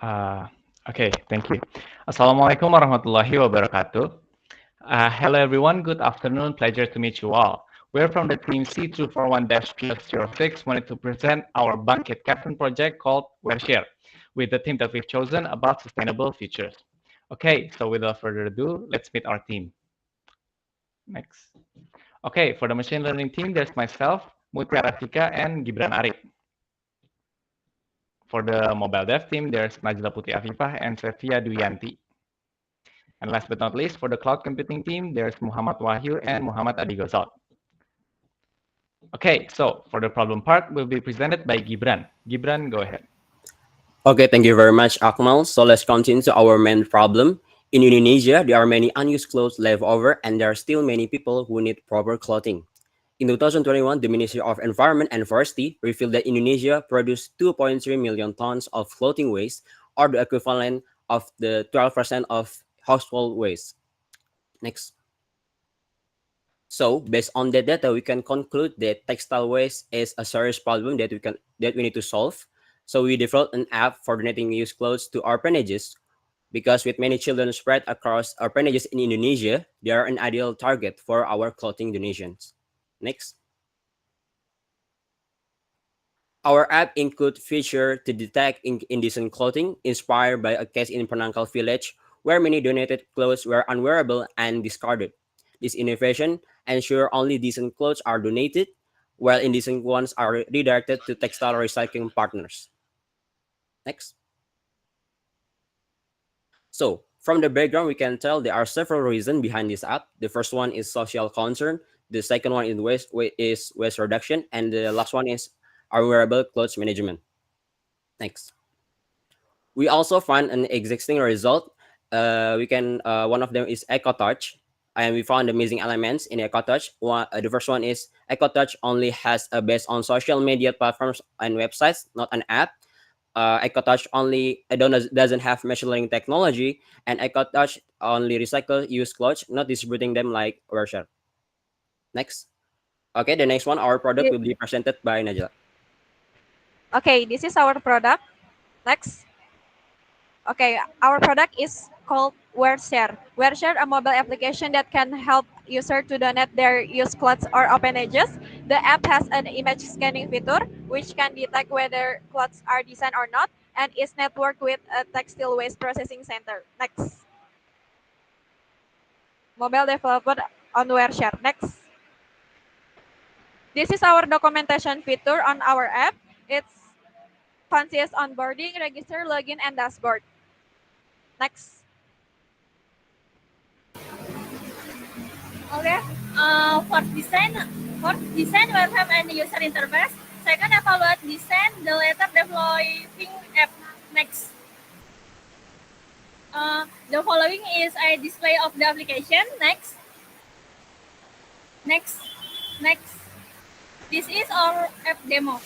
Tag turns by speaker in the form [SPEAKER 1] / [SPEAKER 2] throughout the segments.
[SPEAKER 1] Uh, okay, thank you. Assalamualaikum warahmatullahi wabarakatuh. Hello everyone, good afternoon. Pleasure to meet you all. We're from the team C241-06, wanted to present our Bangkit Captain project called WebShare with the theme that we've chosen about sustainable futures. Okay, so without further ado, let's meet our team. Next. Okay, for the machine learning team, there's myself, Mutia Rafika, and Gibran Arif. For the mobile dev team, there's Najla Putri Afifah and Sefia Duyanti. And last but not least, for the cloud computing team, there's Muhammad Wahyu and Muhammad Adi Gozal. Okay, so for the problem part will be presented by Gibran. Gibran, go ahead.
[SPEAKER 2] Okay, thank you very much, Akmal. So let's continue to our main problem. In Indonesia, there are many unused clothes left over, and there are still many people who need proper clothing. In 2021, the Ministry of Environment and Forestry revealed that Indonesia produced 2.3 million tons of clothing waste, or the equivalent of the 12% of household waste. Next. So, based on that data, we can conclude that textile waste is a serious problem that we need to solve. So, we developed an app for donating used clothes to orphanages because with many children spread across orphanages in Indonesia, they are an ideal target for our clothing donations. Next. Our app includes feature to detect indecent clothing inspired by a case in Penangkal village where many donated clothes were unwearable and discarded. This innovation ensures only decent clothes are donated, while indecent ones are redirected to textile recycling partners. Next. So, from the background, we can tell there are several reasons behind this app. The first one is social concern. The second one is waste reduction, and the last one is unwearable clothes management. Next. We also find an existing result. We can One of them is EcoTouch, and we found amazing elements in EcoTouch. The first one is EcoTouch only has a base on social media platforms and websites, not an app. EcoTouch only doesn't have machine learning technology, and EcoTouch only recycle used clothes, not distributing them like Worshare. Next. Okay, the next one, our product will be presented by Najla.
[SPEAKER 3] Okay, this is our product. Next. Okay, our product is called WearShare. WearShare, a mobile application that can help user to donate their used clothes or appendages. The app has an image scanning feature, which can detect whether clothes are decent or not, and is networked with a textile waste processing center. Next. Mobile developed on WearShare. Next. This is our documentation feature on our app. It's consists onboarding, register, login, and dashboard. Next.
[SPEAKER 4] Okay. For design, website and user interface. Second, evaluate design, the later developing app. Next. The following is a display of the application. Next. Next. Next. This is our app demo.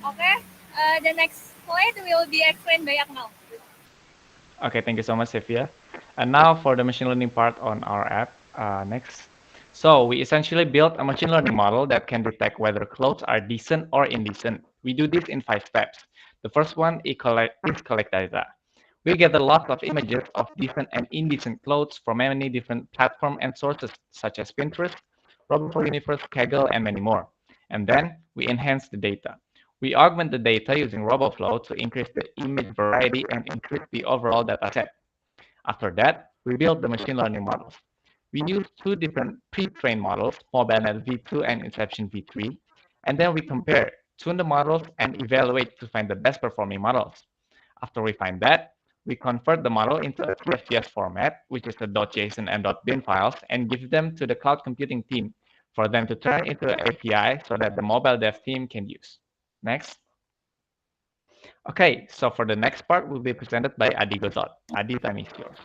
[SPEAKER 4] Okay. The next slide will be explained by Akmal.
[SPEAKER 1] Okay, thank you so much, Sefia. And now for the machine learning part on our app. Next. So we essentially built a machine learning model that can detect whether clothes are decent or indecent. We do this in 5 steps. The first one is collect data. We gather lots of images of decent and indecent clothes from many different platforms and sources, such as Pinterest, Robot Universe, Kaggle, and many more. And then we enhance the data. We augment the data using RoboFlow to increase the image variety and increase the overall data set. After that, we build the machine learning models. We use two different pre-trained models, MobileNet V2 and Inception V3, and then we compare, tune the models, and evaluate to find the best performing models. After we find that, we convert the model into a CSVS format, which is the .json and .bin files, and give them to the cloud computing team for them to turn into an API so that the mobile dev team can use. Next. Okay, so for the next part will be presented by Adi Gozal. Adi, time is yours.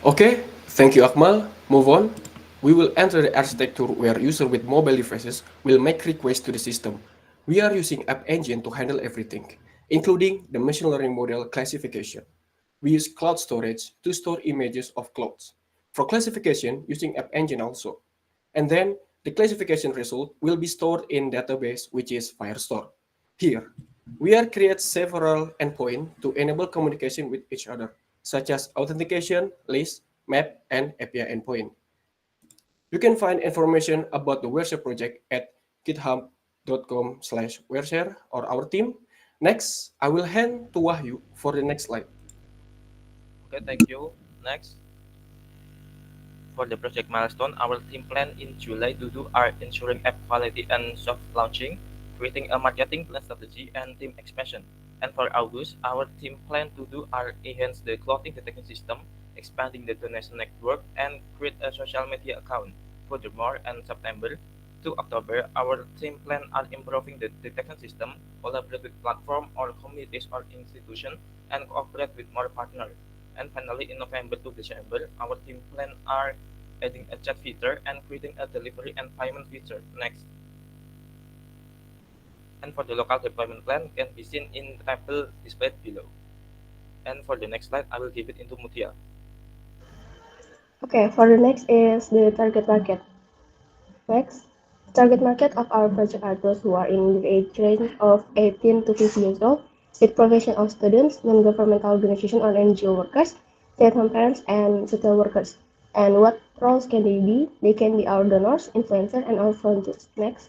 [SPEAKER 5] Okay, thank you, Akmal. Move on. We will enter the architecture where users with mobile devices will make requests to the system. We are using App Engine to handle everything, including the machine learning model classification. We use cloud storage to store images of clouds. For classification, using App Engine also. And then the classification result will be stored in database, which is Firestore. Here, we are create several endpoints to enable communication with each other, such as authentication, list, map, and API endpoint. You can find information about the Wereshare project at github.com/wereshare or our team. Next, I will hand to Wahyu for the next slide.
[SPEAKER 6] Okay, thank you. Next. For the project milestone, our team plan in July to do are ensuring app quality and soft launching, creating a marketing plan strategy, and team expansion. And for August, our team plan to do are enhance the clothing detection system, expanding the donation network, and create a social media account. Furthermore, in September to October, our team plan are improving the detection system, collaborate with platform or communities or institutions, and cooperate with more partners. And finally, in November to December, our team plan are adding a chat feature and creating a delivery and payment feature. Next. And for the local deployment plan can be seen in the table displayed below. And for the next slide, I will give it into Mutia.
[SPEAKER 7] Okay, for the next is the target market. Next, target market of our project are those who are in the age range of 18 to 50 years old, with professional students, non-governmental organizations or NGO workers, stay-at-home parents, and social workers. And what roles can they be? They can be our donors, influencers, and our volunteers. Next.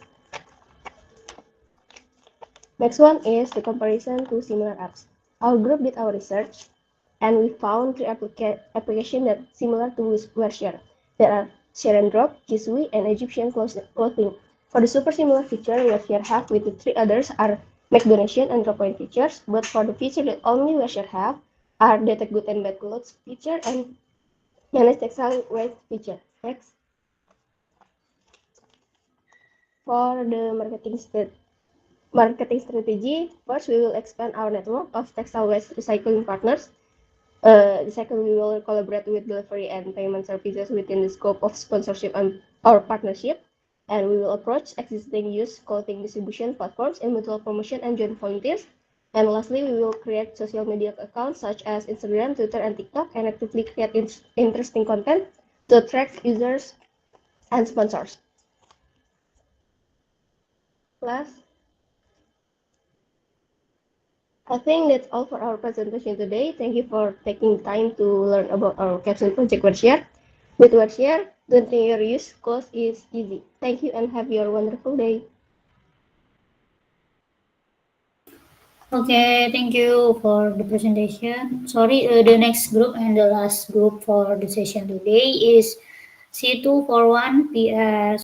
[SPEAKER 7] Next one is the comparison to similar apps. Our group did our research, and we found three applications that similar to Wereshare. There are Share and Drop, Kisui, and Egyptian clothing. For the super similar feature Wereshare have with the three others are make donation and drop point features, but for the feature that only Wereshare have are detect good and bad clothes feature and manage textile waste feature. Next. For the marketing strategy, first we will expand our network of textile waste recycling partners. The second, we will collaborate with delivery and payment services within the scope of sponsorship and or partnership. And we will approach existing used clothing distribution platforms in mutual promotion and joint volunteers. And lastly, we will create social media accounts such as Instagram, Twitter, and TikTok, and actively create interesting content to attract users and sponsors. Last, I think that's all for our presentation today. Thank you for taking time to learn about our capsule project Wereshare. With Wereshare, doing your use code is easy. Thank you and have your wonderful day.
[SPEAKER 8] Okay, thank you for the presentation. Sorry, the next group and the last group for the session today is C241PS